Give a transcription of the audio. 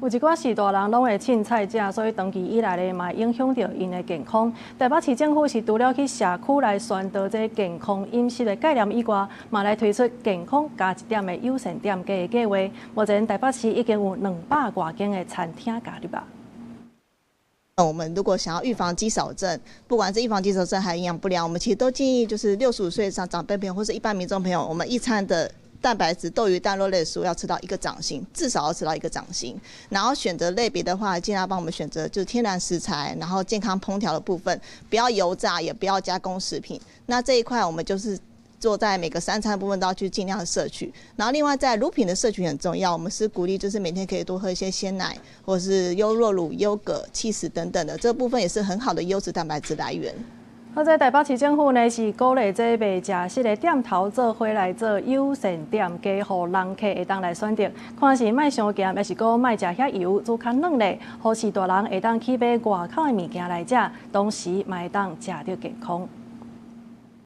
有一寡士大人拢会凊菜食，所以长期以来咧嘛影响到因的健康。台北市政府是除了去社区来宣导这健康饮食的概念以外，嘛来推出健康加一点的友善店家的计划。目前台北市已经有200多间的餐厅加入吧。我们如果想要预防肌少症，不管是预防肌少症还是营养不良，我们其实都建议就是65岁以上长辈朋友或是一般民众朋友，我们一餐的蛋白质、豆鱼蛋肉类食物要吃到1个掌心，至少要吃到1个掌心。然后选择类别的话，尽量帮我们选择就是天然食材，然后健康烹调的部分，不要油炸，也不要加工食品。那这一块我们就是做在每个3餐的部分都要去尽量的摄取，然后另外在乳品的摄取很重要，我们是鼓励就是每天可以多喝一些鲜奶，或者是优酪乳、优格、起司等等的，这部分也是很好的优质蛋白质来源。好在台北市政府呢是鼓励这卖食食的店头做伙来做友善店家，互人客会当来选择，看是卖伤咸，还是讲卖食遐油、煮较软嘞，好市大人会当去买外口的物件来食，同时嘛会当食着健康。